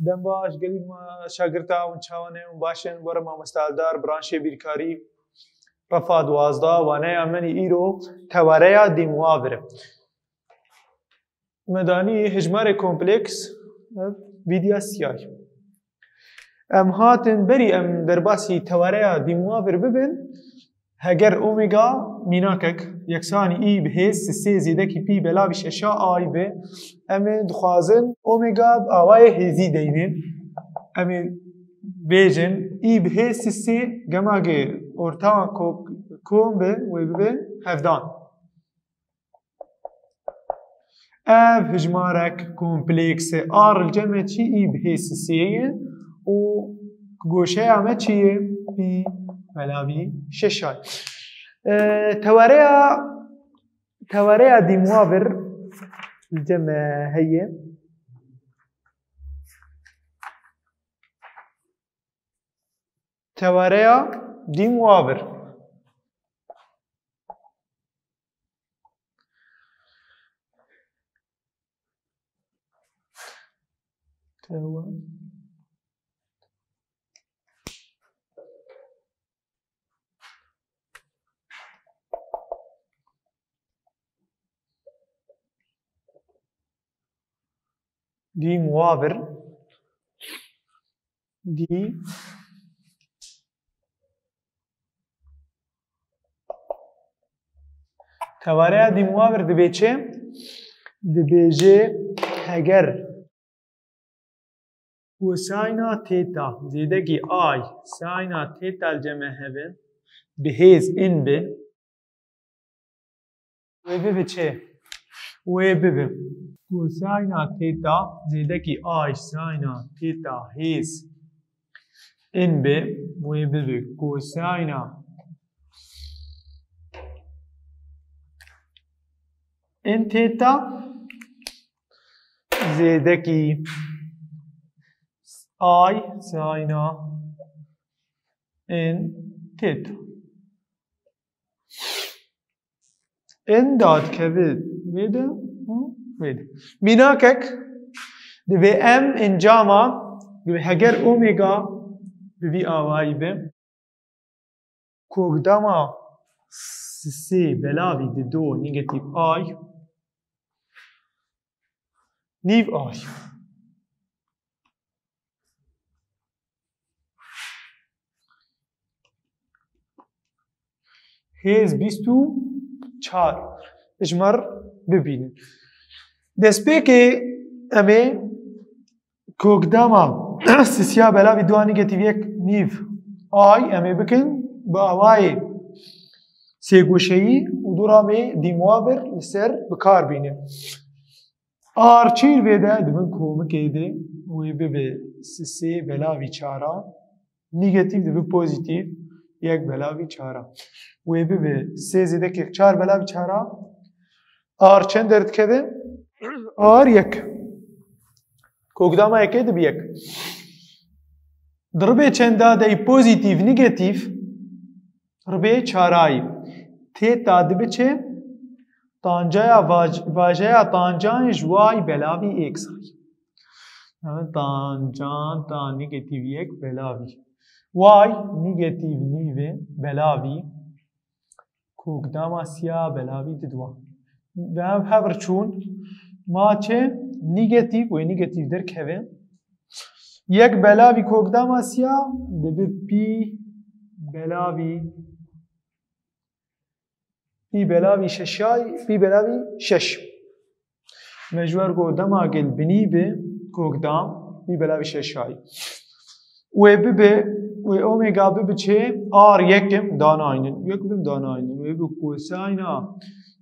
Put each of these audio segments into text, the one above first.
دەم باش گەلی شاگرتا ون چاوانێ و باشن وەرە مامۆستادار برانشێ بیرکاری ڕەفا 12 وانەیە ئەمەنی ئیرۆ تەوارەیە دیمواڤرە مەدانی هژمارێ کۆمپلێکس ڤیدیا سیای ئەم هاتن بەری ئەم دەرباسی تەوارەیە دیمواڤر ببن هەگەر ئۆمێگا میناکەک یەکسانی ئی بهێز سێ زێدەکی پی بەلاوی شەشا ئای بێ ئەمێ دخوازن ئۆمێگا ئاوایە هێزی دەینێن ئەمێ بێژن ئی بهێز سێ گەماگێ ئۆرتاوان کۆم بێ وێ ببێ هەفدان ئەv هژمارەك کۆمپلێکسێ ئاڕل جەمە چی ئی بهێز سێیە و گۆشەیە ئەمە چییە پی بەلاوی شەشای تەوارەیە دیمواڤر جەمە هەیە تەوارەیە دیمواڤر دیمواڤر تەوارەیە دیمواڤر دەبێ چێ دەبێژێ هەگەر کۆساینا تێتا زێدەکی ئای ساینا تێتا جەمە هەبێ بهێز ئین بێ وێ ببێ چێ وێ ببێ کۆساینا تێتا زێدەکی ئای ساینا تێتا هێز ئین بێ وێ ببێ کۆساینا ئین تێتا زێدەکی ئای ساینا ئین تێتا ئین دادکەوێت وێدە میناکەک دەبێ ئەم ئینجاما دەبێ هەگەر ئۆمێگا ببی ئاوایی بێ کۆکداما سێ بەلاوی دۆ نیگەتیڤ ئای نیڤ ئای هێز 24 هژمار ببینن دەستپێکێ ئەمێ کۆکداما سسیا بەلاوی دوا نیگەتیڤ یەک نیڤ ئای ئەمێ بکن بە ئاوایێ سێگۆشەیی و دووڕامێ دیمواڤر لەسەر بکار بینێ ئارچیر بێدە دەبن کۆمەکێ دێ وێ ببێ سێ بەلاوی چارە نیگەتیڤ دەبێ پۆزیتیڤ یەک بەلاوی چارە وێ ببێ سێ زێدەکێک چار بەلاوی چارە ئار چەند دەردکەوێ ئار یەک کۆکداما یەکێ دەبێ یەک دڕبێ چەندا دەی پۆزیتیڤ نیگەتیڤ ڕبێ چارایی تێتا دەبێ چێ تانجaya vajeya tancan jway belavi eksay. Tancan ta negatif yek belavi. Y negatif nive belavi. Kogdama siyah belavi didwa. Ve hever çun maçe negatif ve negatif der keve. Yek belavi kogdama siyah debe pi belavi pi belavi şeşay pi belavi şeş. Mecbur kogdama gel binibe kogdam pi belavi şeşay. Ve bibe ve omega bibe çe ar yekim danaynin. Yekim danaynin. Ve bu kosayna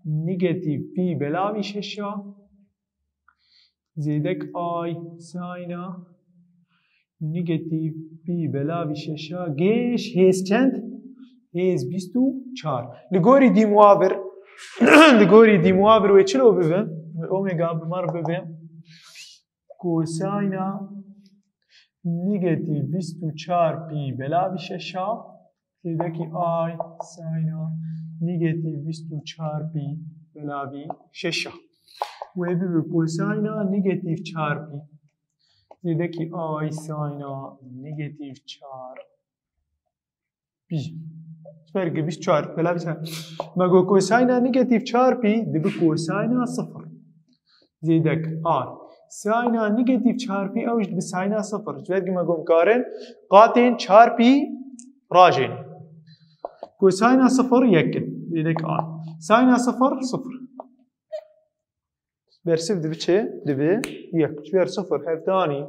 negatif pi belavi şeşa zedek ay sayna negatif pi belavi şeşa geç hez çend hez 24 ligori dimuavir ligori dimuavir ve çilo bibe ve omega bimar bibe kosayna negatif 24 pi belavi şeşa zedek ay sayna negatif 24 pi belavi şeşa ve bibe kosayna negatif 4 pi زیدکی آی ساینا نگاتیف 4 پی فرق 24 بلا بسا مگو کوساینا نگاتیف 4 پی دبی کوساینا 0 زیدک آی ساینا نگاتیف 4 پی اوش دبی ساینا 0 فرق مگو مقارن قاتين 4 پی راجين كوساين 0 يك زيدك ساين 0 0 برسف دبي چه دبي يك شوير 0 هرداني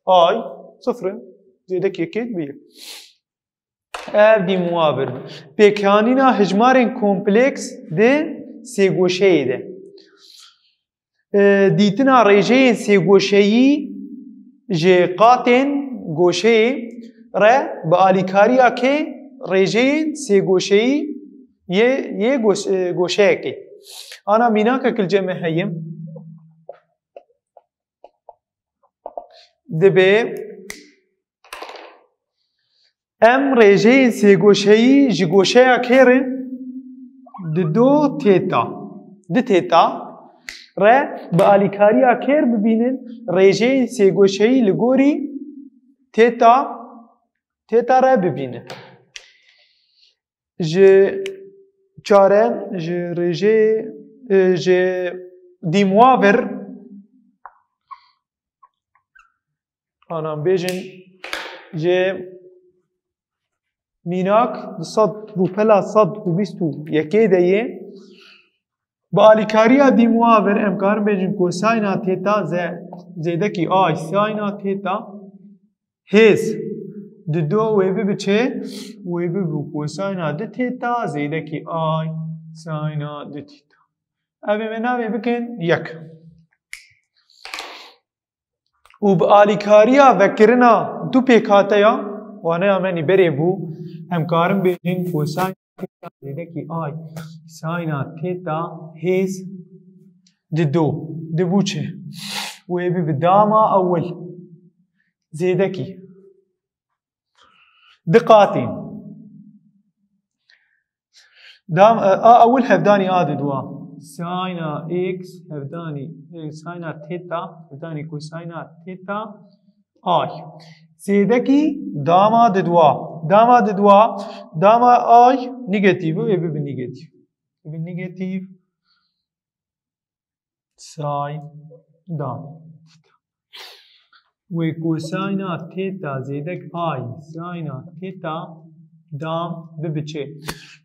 اي 0 زيدك يكيد بيك دي موابر بيكانينا هجمارين كومبلكس دي سيگوشي ده ديتنا ريجين سيگوشي جي قاتين گوشي ره بآليكاريا كي ريجين سيگوشي يه گوشه كي انا ميناكا كل جمع هيم دبي ام ريجين سيگوشي جي گوشه كيرن دو تيتا دي تيتا ره بآليكاريا كير ببينن ريجين سيگوشي لغوري تيتا ره ببينن جي چارن جي ريجي جي ديموافر انا بيجن جي ميناك صد روبلا صد وبيستو يكيديه باليكاريا ديموافر امكار بيجن كوساينا تيتا زيدكي اي ساينا تيتا هيز دو ويبي بچه ويبي بكوساينا دي تيتا زيدكي اي ساينا دي تيتا ابي منا بكن يك وباليكاريا ذكرنا دو بيكاتيا وانا امني بري بو امكارم بيجن كوساينا زيدكي اي ساينا تيتا هيز دو دبوچه ويبي بداما اول زيدكي دقاتين دام اول هفداني دوا ساينا اكس هفداني ساينا تيتا هفداني كوساينا تيتا اي زيدكي داما دوا داما اي نيجاتيف ويبي بالنيجاتيف بالنيجاتيف ساين دام وكوساينا تيتا زيدك اي ساينا تيتا دام ببچه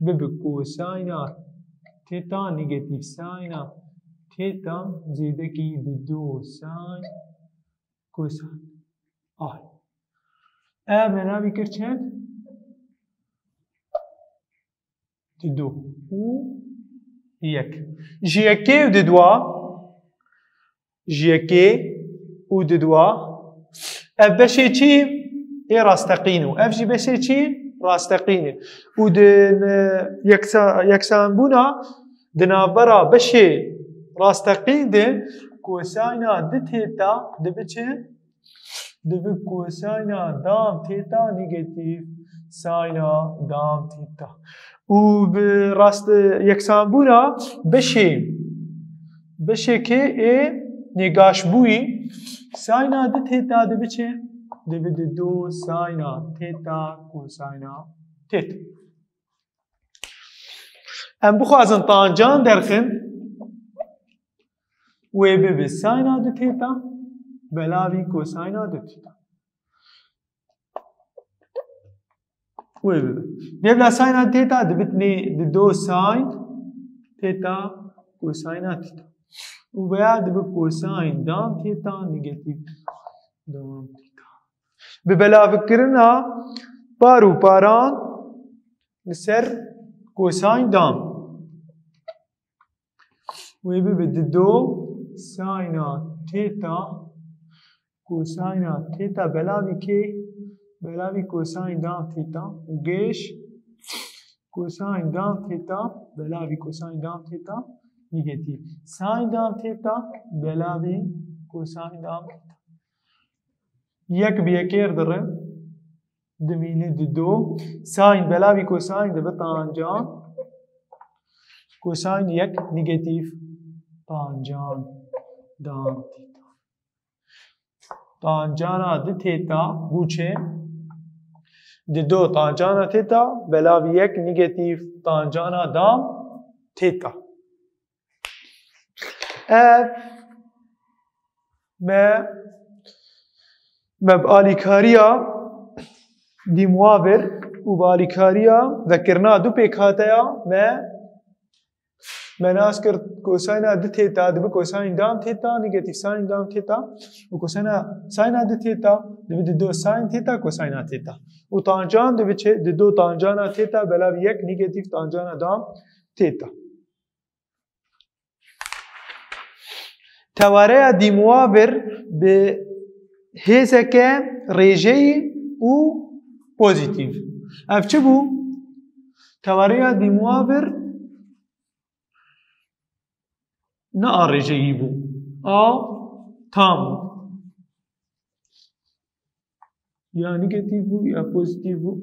بكوساينا تيتا نيجاتيف ساينا تيتا زيدكي بدو ساين كوساين اي امنا بكر چند دو و يك جيكي وددوا جيكي وددوا بشي چي اي راستقينو افجي بشي چي راستقينو ودن يكسان بونا دنابرا بشي راستقين دي كوساينا دي تيتا دي بچه دي كوساينا دام تيتا نيجاتيف ساينا دام تيتا وبراست يكسان بونا بشي كي اي نگاش بوي ساينا دي تيتا دي بچه دي دو ساينا تيتا كوساينا تيتا ام بخوازن طانجان درخن ويبي ساينا دي تيتا بلاوي كوساينا دي تيتا ويبي نبلا ساينا دي تيتا دي بتني دي دو ساين تيتا كوساينا تيتا وبعد بكوساين دام تيتا نيجاتيف دام تيتا ببلا فكرنا بارو باران لسر كوساين دام ويبي بدو ساينا تيتا كوساينا تيتا بلاوي كي بلاوي كوساين دام تيتا وجيش كوساين دام تيتا بلاوي كوساين دام تيتا نيجاتيف ساين دام تيتا بلاوي كوساين دام تيتا يك بيكير در دميني دو ساين بلاوي كوساين دبطانجان كوساين يك نيجاتيف طانجان دام تيتا تانجانا دو تیتا بوچه دی دو تانجانا تیتا بلاوی یک نگاتیو تانجانا دام تیتا ما بآلیکاریا دی موابر و بآلیکاریا ذکرنا دو پیکاتیا ما ناس کرد کوساینا دو تیتا دو کوساین دام تیتا نگاتیو ساین دام تیتا و کوساینا ساینا دو تیتا دو دو ساین تیتا کوساینا تیتا و تانجان دو بچه دو تانجانا تیتا بلاوی یک نگاتیو تانجانا دام تیتا تواره دی موابر به هیزک ریجی و پوزیتیو اف چه بو؟ تواره دی موابر نه ریجی بو تام یا نگاتیو بو یا پوزیتیو بو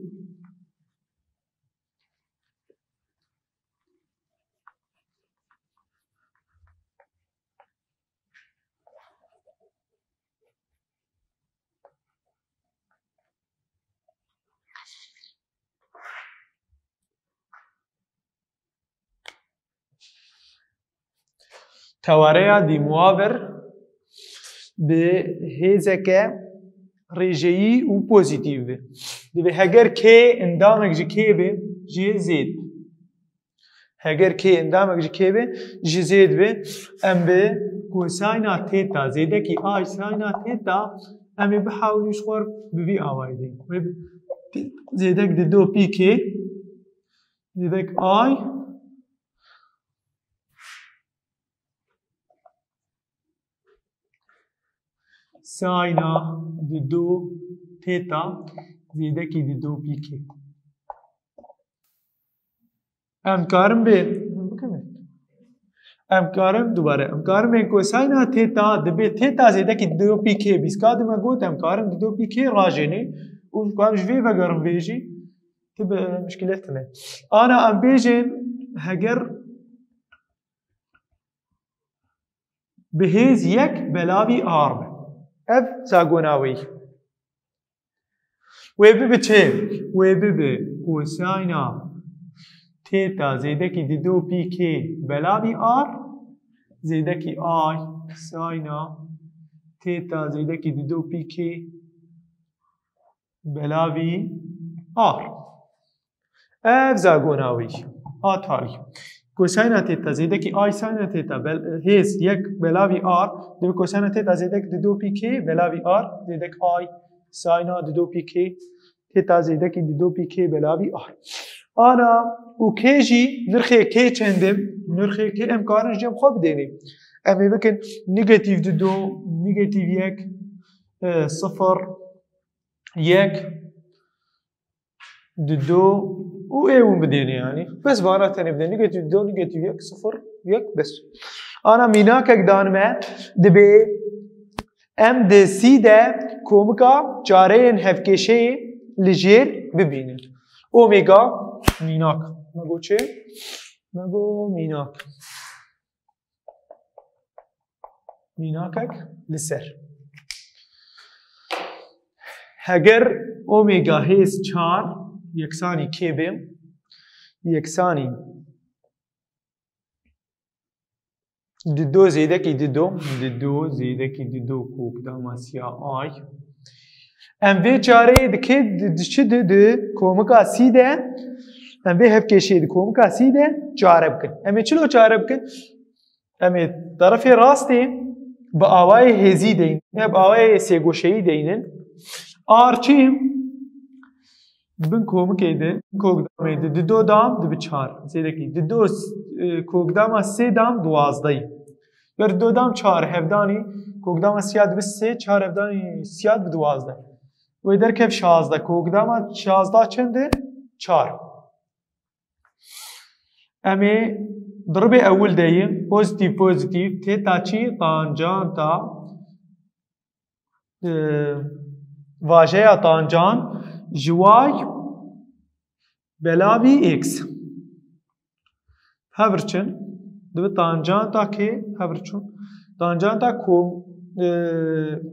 تواره دی موابر به هیزک ریجی و پوزیتیو به دبی هگر که اندامک جی که به جی زید هگر که اندامک جی که به جی زید به ام به کوساینا تیتا زیده کی آی ساینا تیتا امی بحاولیش خور ببی آوای دی زیدک دی دو پی که زیدک آی ساینا دی دو تیتا زیده کی دی دو پی که امکارم به امکارم دوباره امکارم به کوساینا تیتا دبی تیتا زیده کی دو پی که بیسکا دم گوت امکارم دی دو پی که راجنی و کارش وی بگرم بیجی تب مشکلات نه انا ام بیجن هگر بهیز یک بلاوی آرم اف زاگوناوی وی چه وی کوساینا تیتا زیده کی دی دو پی که بلاوی آر زیده کی آی ساینا تیتا زیده کی دی دو پی که بلاوی آر اف زاگوناوی آتاری کوساینا تیتا زیده کی آی ساینا تیتا هیز یک بلاوی آر دو کوساینا تیتا زیده کی دو پی که بلاوی آر زیده کی آی ساینا دو پی که تیتا زیده کی دو پی که بلاوی آر آنا و که جی نرخی که چندم نرخی که امکانش جم خواب دینیم امی بکن نگاتیو دو نگاتیو یک صفر یک دو و اون بدینی یعنی بس بارا تاني بدين نيجاتيف دو نيجاتيف يك صفر يك بس انا ميناك دانما دبي ام دي سي ده كومكا چارين هفكشي لجير ببينن اوميغا ميناك مگو چه مگو ميناك ميناكك لسر هگر اوميغا هيس 4 یکسانی که بیم یکسانی دی دو زیده کی دی دو زیده کی دی دو کوک داماسیا آی ام وی چاره دکی چی دی کومکا سی ده ام وی هف کشی دی کومکا سی ده چاره بکن امی چلو چاره بکن امی طرف راستی با آوای هزی دین با آوای سیگوشهی دینن آر چیم بن کومکیده کوکدامیده دی دو دام دی چهار زیدکی دی دو کوکدام سه دام 12 یا دو دام 4 هفدانی کوکدام سیاد به 3 4 هفدانی سیاد به 12 و در کف 16 کوکدام 16 چنده 4 امی ضرب اول دایم پوزیتیو تیتا چی تانجانتا واژه تانجان جوای بلاوی ایکس هفرچن دو تانجانتا که هفرچون تانجانتا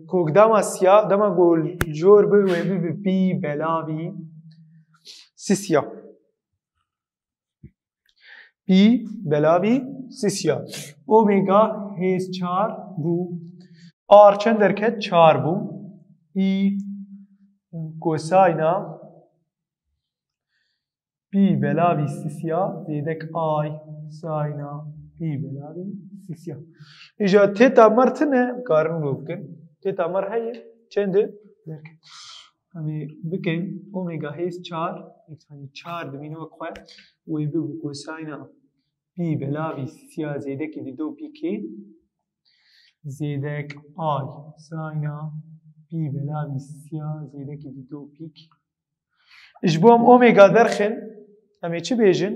كوكداما سيا دما قول جور بي بي بلاوي سيسيا بي بلاوي سيسيا اوميغا هيز 4 بو آر چند درکت 4 بو ای کوساینا بی بلاوی سیسیا زیدک آی ساینا بی بلاوی سیسیا ایجا تیتا مرتنه کارن رو بکن تیتا مر هیه چنده درکت همی بکن اومیگا هیس 4 یعنی 4 دمینو اقوى وی بو کوساینا بی بلاوی سیسیا زیدک دی دو بی کی زیدک آی ساینا بی بلاوی سیا زیدک دی دو پیک اجبوم اومیگا درخن امی چی بیجن؟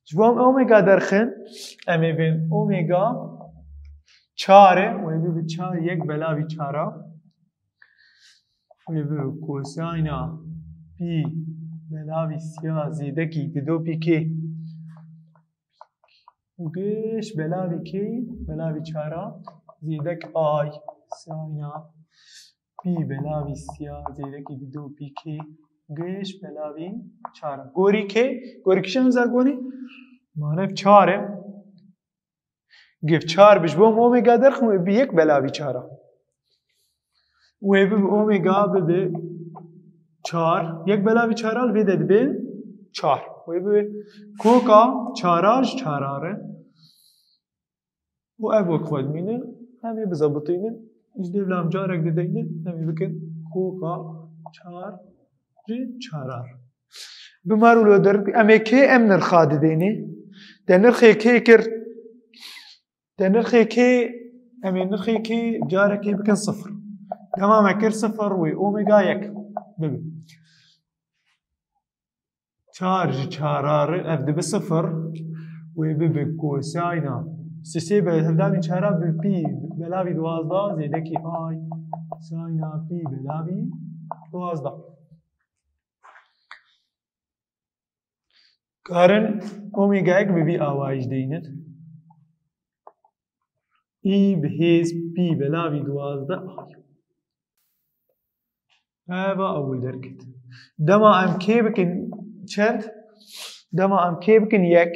اجبوم اومیگا درخن امی بین اومیگا 4 و بی بی 4 یک بلاوی 4 وی بی کوساینا بی بلاوی سیا زیدکی دی دو پیکی وگش بلاوی کی بلاوی 4 زیدک آی ساینا بی بلاوی سیا زیدکی دی دو پیکی گش بلاوی 4 گوری کی گوری کشن زرگونی مانف 4 گف 4 بش بوم اومیگا درخم بی یک بلاوی 4 و بی اومیگا بی 4 یک بلاوی 4 بیده بی 4 و بی کوکا 4 4 و ابو خود مینه همی بزبطینه اجده بلام جارک دیدینه همی بکن کوکا 4 4 بمارو لو در امی کی ام نرخا دیدینه در نرخی کی کرد در نرخی کی امی نرخی کی جارکی بکن 0 تمام كر 0 و اوميجا 1 ببي تشارج شارار ابدا بصفر و ببي كوساينا سيسي بهداني شارا بي بلاوي 12 زيدكي اي ساينا بي بلاوي 12 كارن اوميجا 1 ببي اواج دينت اي بهيز بي بلاوي 12 هذا أول درجة دما أم كي بكن چند دما أم كي بكن يك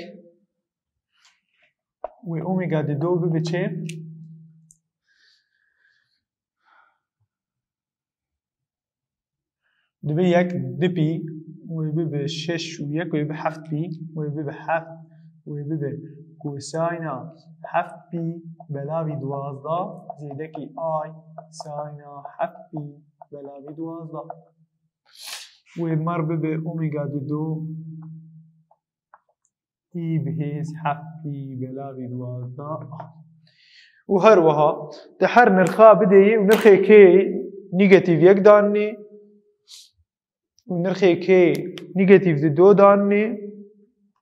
و أوميجا دي دو ببچه دبي يك دبي و ببي 6 و يك و ببي 7 بي و ببي 7 و ببي كوساينا 7 بي بلاوي 12 زيدكي آي ساينا 7 بي بلاوی 12 و مر به اومیگا دو ای بهیز 7 بی بلاوی 12 و هر وها تحر نرخا بدهی و نرخی که نیگتیو 1 داننی و نرخی که نیگتیو 2 داننی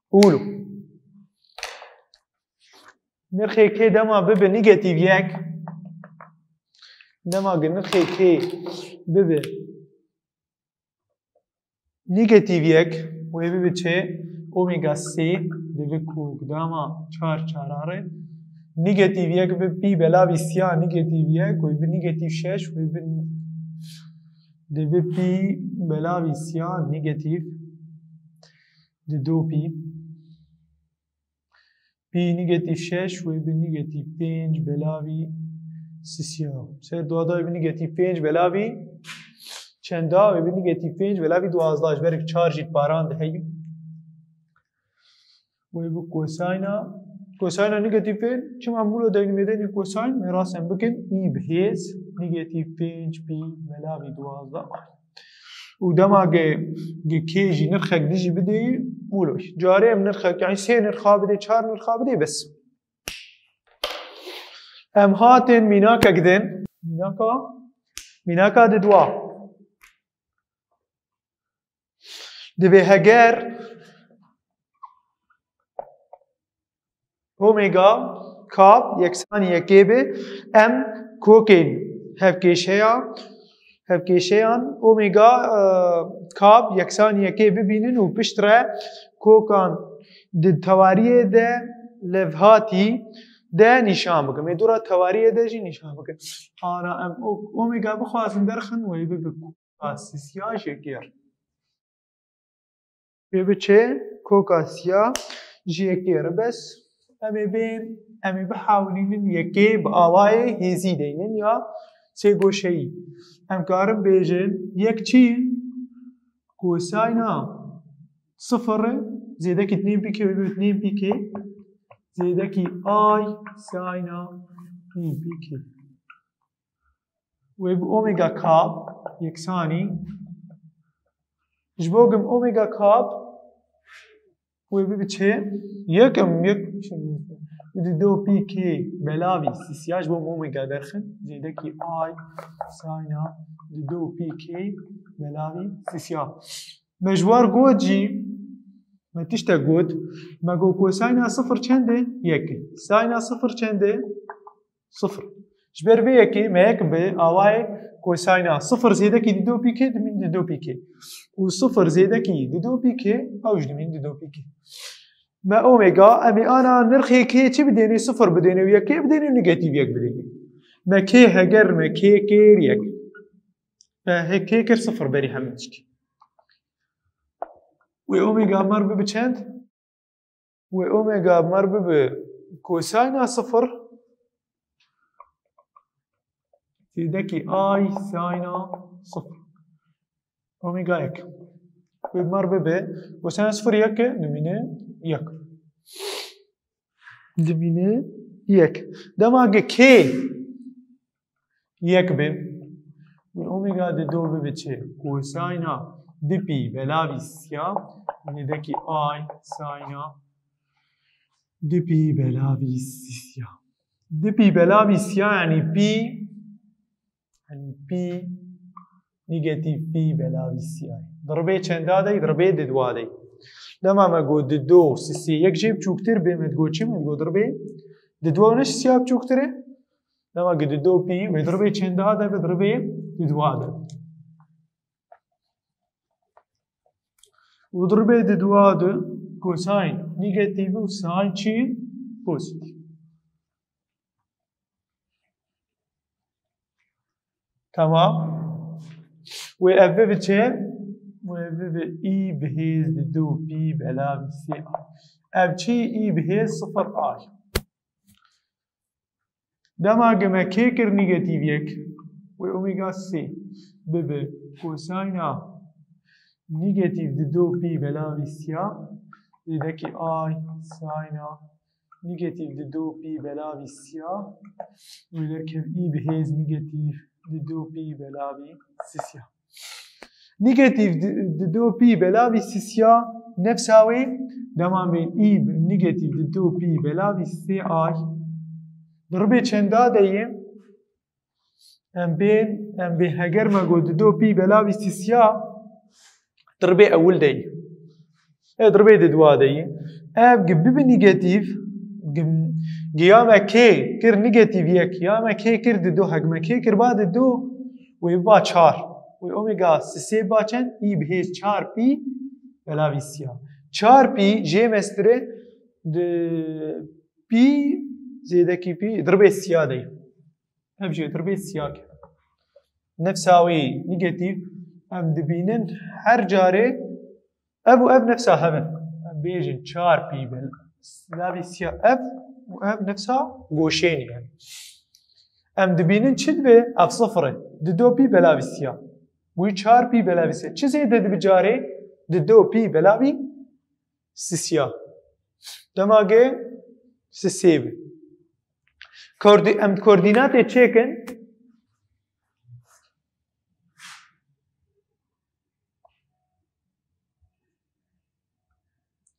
اولو نرخی که دما به نیگتیو 1 دما نرخی که ببه نیگتیو 1 و ببه چه اومیگا 3 ببه کوکداما 4 4 نیگتیو 1 به پی بلاوی سیا نیگتیو 1 و ببه نیگتیو 6 و ببه پی بلاوی سیا نیگتیو 2 پی پی نیگتیو 6 و ببه نیگتیو 5 بلاوی سیسیا سر دوادای بی نیگتیو 5 بلاوی چندا و بی نیگتیو 5 بلاوی 12 برای چارجیت پاران دهیم و بی کوساینا نیگتیو 5 چم عمولو داینی میدنی کوساین میراسم بکن ای بهیز نیگتیو 5 بی بلاوی 12 و دما گه کیجی نرخک دیجی بدهی مولوش جاره ام نرخک یعنی 3 نرخا بده 4 نرخا بده بس ام هاتن میناکا گدن میناکا ددوا دبی هگر اومیگا کاب یکسانی یکی به ام کوکین هف کشیا هفكيشيان أوميغا كاب يكسان يكي ببينن وبشترى كوكان دي تواريه ده لفهاتي ده نشان بكم يدورا تواريه ده جي نشان بكم أنا أوميغا بخواسن درخن ويبقى سيسيا شكير بيبچه كوكاسيا جيكير بس أمي بين أمي بحاولين يكي بآواي هزي دينين يا سيقو شيء أم كارم بيجن يكشي كوساينا صفر زيدك 2 بي كي ويبقى 2 بي كي زيدك آي ساينا 2 بي كي ويبقى أوميغا كاب يكساني جبوغم أوميغا كاب ويبقى بچه يكم دو بي كي بلاوي سيسياج بو أوميغا درخن زيدك آي ساينا دو بي كي بلاوي سيسيا مجوار جوجي ما تشتا جود ما جو كوساينا صفر چنده يكي ساينا صفر چنده صفر جبر بي يكي ما يك بي آواي كوساينا صفر زيدكي دي دو بي كي دمين دي دو بي كي وصفر زيدكي دي دو بي كي اوج دمين دي دو بي كي ما اوميغا امي انا نرخي كي چي بديني صفر بديني ويكي بديني نيجاتيف يك بديني ما كي هجر ما كي كير يك فهيك كيكر صفر بري همشكي وأوميغا مربع بچند وأوميغا مربع بكوساينا صفر زيدكي آي ساينا صفر أوميغا يك ومربع بكوساينا صفر يك دمينه يك دمينه يك دماغ كي يك بي وأوميغا دي دو بچه كوساينا دي بي بلاوي سيا ندكي آي ساينا دي بي بلاوي سيا دي بي بلاوي سيا يعني بي نيجاتيف بي بلاوي سيا ضربي چندادي ضربي ددوادي لما ما قو ددو سيسي يك جيب چوكتر بي مدقو چي مدقو ضربي ددو نش سياب چوكتره لما قو ددو بي وضربي چندادي وضربي ددوادي وضربه ددواد كوساين نيجاتيف وساين شي بوزيتيف تمام وأبي بتشي وأبي إي بهيز ددو بي بلاوي سي أبشي إي بهيز صفر آي دما جمع كيكر نيجاتيف يك وأوميغا سي ببي كوساينا نيجاتيف دو بي بلاوي سيا زيدكي آي ساينا نيجاتيف دو بي بلاوي سيا ويركب إي بهيز نيجاتيف دو بي بلاوي سيا نيجاتيف دو بي بلاوي سيا نفساوي دما بين إي نيجاتيف دو بي بلاوي سي آي ضربي چندا دايم ام بين هجر ما قد دو بي بلاوي سيا ضربي أول داي ضربي ددوا داي جب بنيجاتيف جياما كي كر نيجاتيف يك ياما كي كر ددو هجما كي كر بعد ددو ويبقى 4 وأوميغا سي باچن إي بهيز 4 بي بلاوي سيا 4 بي جي مستره د بي زيدكي بي ضربي سيا داي أبجي ضربي سيا نفساوي نيجاتيف ام دبينن هر جاري اب نفسها همن بيجن 4 بي بلاوي سيا اب واب نفسها غوشين يعني ام دبينن چد به اف صفر دو بي بلاوي سيا وي 4 بي بلاوي سيا چه زيد بجاري دو بي بلاوي سيا دماغه سيب ام کوردینات چیکن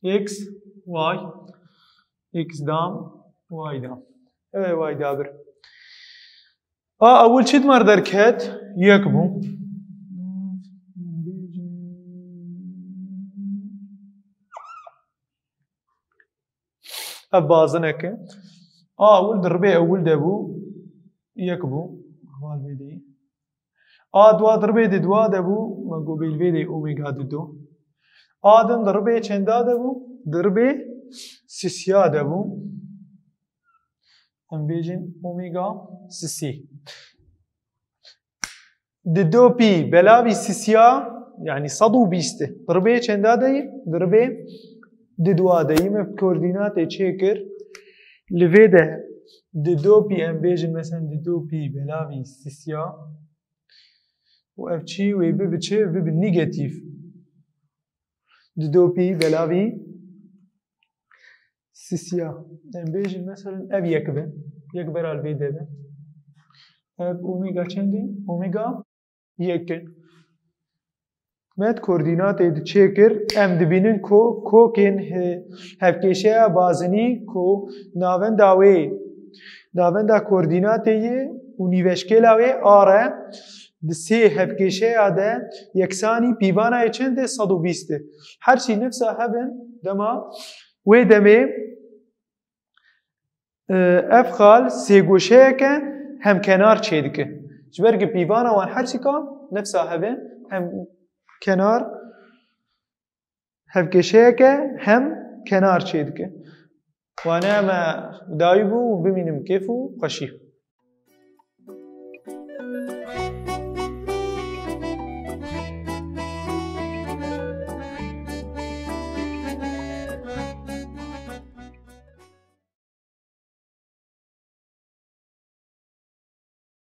x y x دام y دام y دابر اول چیت مر درکت یک بو بازنك اول دربي اول دبو یک بو اول بدي A dua ضربه دي دوا دبو ما قبيل بيدي أوميغا دي دو آدن ضربه چندا دبو ضربه سيسيا دبو هم بيجن أوميغا سيسي دي دو بي بلاوي سيسيا يعني صدو بيسته ضربه چندا دي ضربه دي دوا دي ما كوردينات چيكر لفيده دي دو بي هم بيجن مثلا دي دو بي بلاوي سيسيا و اف چی و به چه به نگاتیو دو پی بلاوی سیسیا ام بیجی مثلا اف یک برال وی ده اف اومگا چندی اومگا یک مت کوردینات اد چیکر ام دبینن کو کن هفکشه بازنی کو ناون دا کوردینات یه اونیوشکلاوی آره سه هفکشه اده یکسانی پیوانه چنده 120 هر چی نفسه هبن دما و دمه افخال سه گوشه که هم کنار چید که جبرگ پیوانه وان هر چی که نفسه هبن هم کنار هفکشه که هم کنار چید که وانا ما دایبو ببینم کیفو قشیف